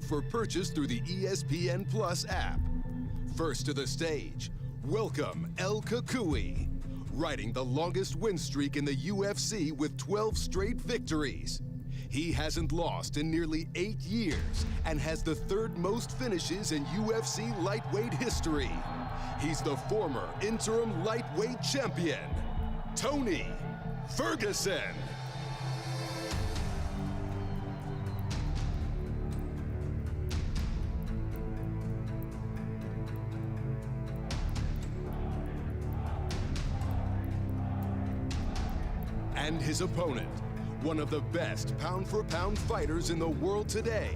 for purchase through the ESPN Plus app. First to the stage, welcome El Kukui, riding the longest win streak in the UFC with 12 straight victories. He hasn't lost in nearly 8 years and has the third most finishes in UFC lightweight history. He's the former interim lightweight champion, Tony Ferguson. And his opponent, one of the best pound-for-pound fighters in the world today,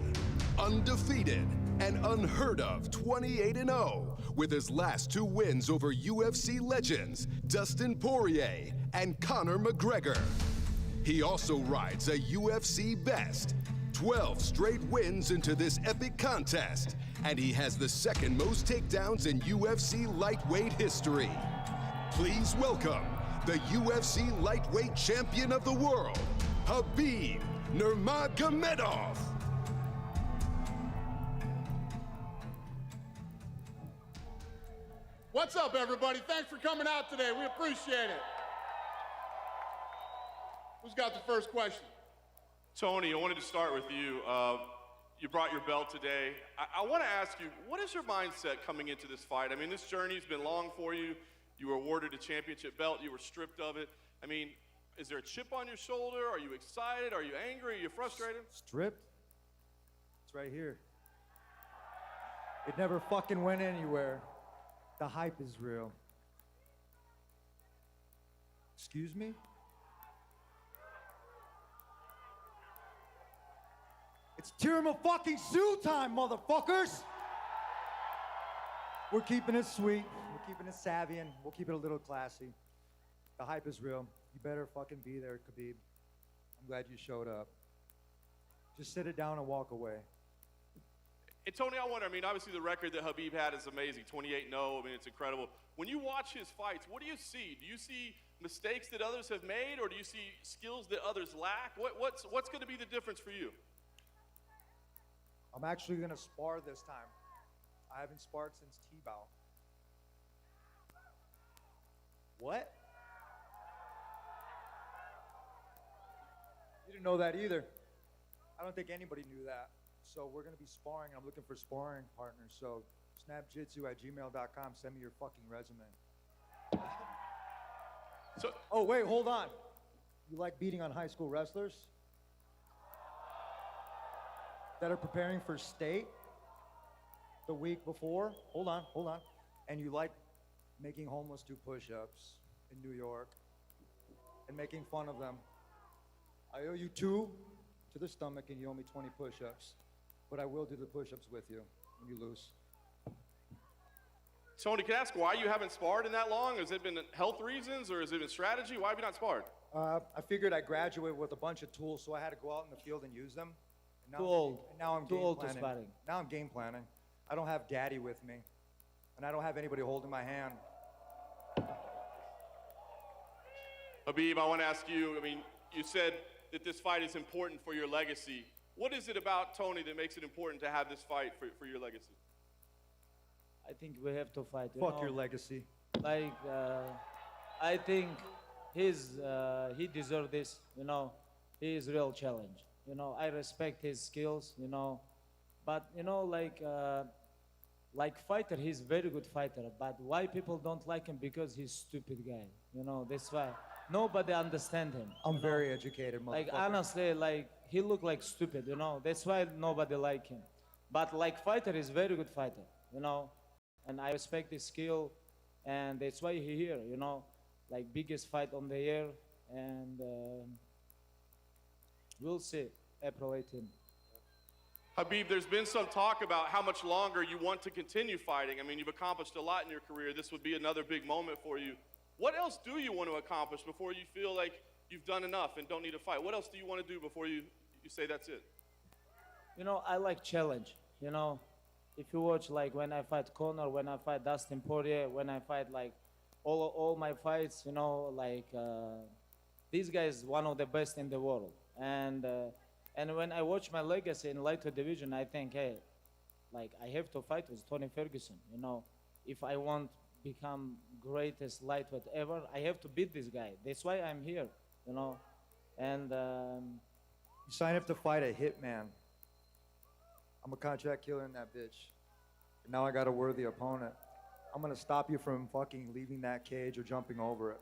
undefeated and unheard of 28-0 with his last 2 wins over UFC legends Dustin Poirier and Conor McGregor. He also rides a UFC best, 12 straight wins into this epic contest, and he has the second most takedowns in UFC lightweight history. Please welcome the UFC lightweight champion of the world, Khabib Nurmagomedov. What's up, everybody? Thanks for coming out today. We appreciate it. Who's got the first question? Tony, I wanted to start with you. You brought your belt today. I want to ask you, what is your mindset coming into this fight? I mean, this journey's been long for you. You were awarded a championship belt. You were stripped of it. I mean, is there a chip on your shoulder? Are you excited? Are you angry? Are you frustrated? Stripped? It's right here. It never fucking went anywhere. The hype is real. Excuse me? It's Tirama fucking Sue time, motherfuckers! We're keeping it sweet, we're keeping it savvy, and we'll keep it a little classy. The hype is real. You better fucking be there, Khabib. I'm glad you showed up. Just sit it down and walk away. And Tony, I wonder, I mean, obviously the record that Khabib had is amazing, 28-0, I mean, it's incredible. When you watch his fights, what do you see? Do you see mistakes that others have made, or do you see skills that others lack? What's going to be the difference for you? I'm actually gonna spar this time. I haven't sparred since T-Bow. What? You didn't know that either. I don't think anybody knew that. So we're gonna be sparring. I'm looking for sparring partners. So snapjitsu@gmail.com. Send me your fucking resume. So, oh wait, hold on. You like beating on high school wrestlers that are preparing for state the week before? Hold on. And you like making homeless do push-ups in New York and making fun of them. I owe you 2 to the stomach and you owe me 20 push-ups. But I will do the push-ups with you when you lose. Tony, can I ask why you haven't sparred in that long? Has it been health reasons or has it been strategy? Why have you not sparred? I figured I graduated with a bunch of tools, so I had to go out in the field and use them. And now, Too old. And now I'm Too game old to planning. sparring. Now I'm game planning. I don't have daddy with me. And I don't have anybody holding my hand. Khabib, I want to ask you, I mean, you said that this fight is important for your legacy. What is it about Tony that makes it important to have this fight for your legacy? I think we have to fight. Fuck your legacy. Like, I think he deserves this, you know. He is real challenge. You know, I respect his skills, you know. But, you know, like fighter, he's very good fighter. But why people don't like him? Because he's stupid guy. You know, that's why. Nobody understand him. I'm very educated, motherfucker. Like, honestly, like, he look like stupid, you know. That's why nobody like him. But like fighter, he's very good fighter, you know. And I respect his skill. And that's why he here, you know. Like, biggest fight on the year. And we'll see, April 18th. Khabib, there's been some talk about how much longer you want to continue fighting. I mean, you've accomplished a lot in your career. This would be another big moment for you. What else do you want to accomplish before you feel like you've done enough and don't need to fight? What else do you want to do before you say that's it? You know, I like challenge, you know. If you watch, like, when I fight Conor, when I fight Dustin Poirier, when I fight, like, all my fights, you know, like, this guy is one of the best in the world. And And when I watch my legacy in lightweight division, I think, hey, like I have to fight with Tony Ferguson. You know, if I want become greatest lightweight ever, I have to beat this guy. That's why I'm here. You know, and You sign up to fight a hitman. I'm a contract killer in that bitch. And now I got a worthy opponent. I'm gonna stop you from fucking leaving that cage or jumping over it.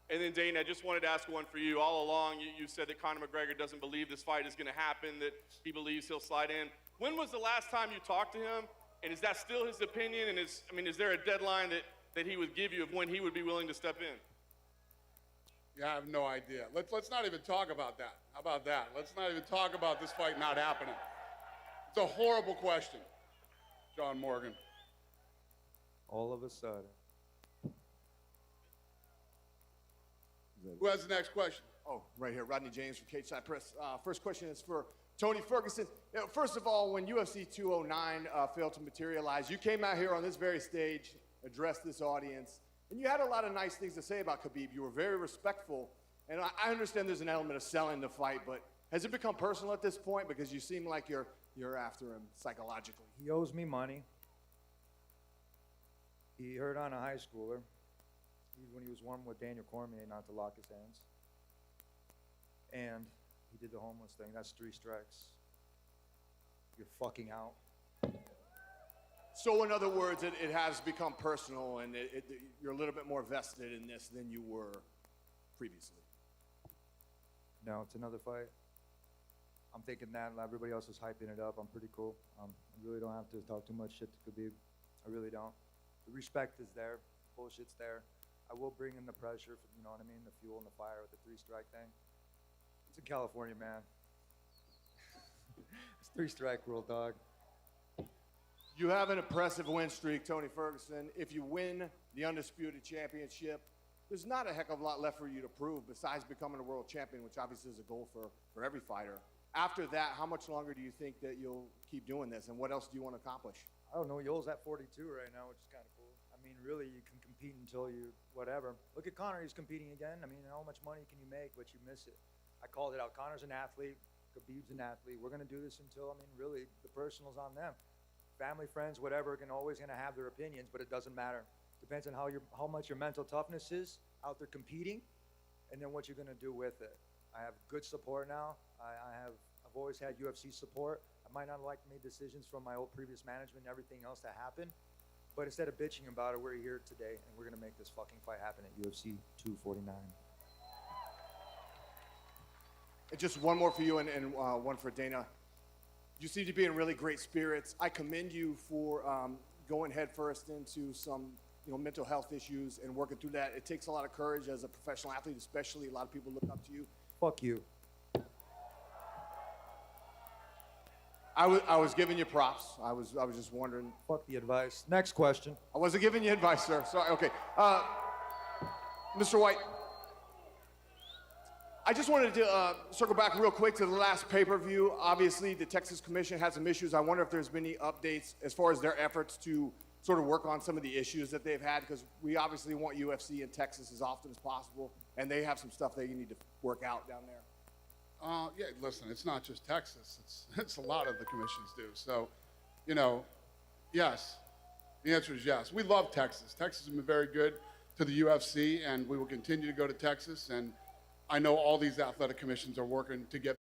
And then, Dana, I just wanted to ask one for you. All along, you said that Conor McGregor doesn't believe this fight is going to happen, that he believes he'll slide in. When was the last time you talked to him? And is that still his opinion? And is there a deadline that he would give you of when he would be willing to step in? Yeah, I have no idea. Let's not even talk about that. How about that? Let's not even talk about this fight not happening. It's a horrible question, John Morgan. All of a sudden. Who has the next question? Oh, right here, Rodney James from Cage Side Press. First question is for Tony Ferguson. You know, first of all, when UFC 209 failed to materialize, you came out here on this very stage, addressed this audience, and you had a lot of nice things to say about Khabib. You were very respectful, and I understand there's an element of selling the fight, but has it become personal at this point? Because you seem like you're after him psychologically. He owes me money. He hurt on a high schooler when he was warm with Daniel Cormier not to lock his hands. And he did the homeless thing. That's 3 strikes. You're fucking out. So in other words, it has become personal, and you're a little bit more vested in this than you were previously. No, it's another fight. I'm thinking that everybody else is hyping it up. I'm pretty cool. I really don't have to talk too much shit to Khabib. I really don't. The respect is there. Bullshit's there. I will bring in the pressure, you know what I mean? The fuel and the fire with the 3-strike thing. It's in California, man. It's 3-strike rule, dog. You have an impressive win streak, Tony Ferguson. If you win the Undisputed Championship, there's not a heck of a lot left for you to prove besides becoming a world champion, which obviously is a goal for every fighter. After that, how much longer do you think that you'll keep doing this, and what else do you want to accomplish? I don't know. Yoel's at 42 right now, which is kind of cool. I mean, really, you can compete until you whatever. Look at Conor. He's competing again. I mean, how much money can you make, but you miss it? I called it out. Conor's an athlete. Khabib's an athlete. We're going to do this until, I mean, really, the personal's on them. Family, friends, whatever, always going to have their opinions, but it doesn't matter. Depends on how much your mental toughness is out there competing, and then what you're going to do with it. I have good support now. I've always had UFC support. I might not like made decisions from my old previous management and everything else that happened, but instead of bitching about it, we're here today, and we're going to make this fucking fight happen at UFC 249. And just one more for you and one for Dana. You seem to be in really great spirits. I commend you for going headfirst into some mental health issues and working through that. It takes a lot of courage as a professional athlete, especially. A lot of people look up to you. Fuck you. I was giving you props. I was just wondering. Fuck the advice. Next question. I wasn't giving you advice, sir. Sorry. Okay. Mr. White, I just wanted to circle back real quick to the last pay-per-view. Obviously, the Texas Commission had some issues. I wonder if there's been any updates as far as their efforts to sort of work on some of the issues that they've had, because we obviously want UFC in Texas as often as possible, and they have some stuff they need to work out down there. Yeah, listen, it's not just Texas. It's a lot of the commissions do. So, yes. The answer is yes. We love Texas. Texas has been very good to the UFC, and we will continue to go to Texas. And I know all these athletic commissions are working to get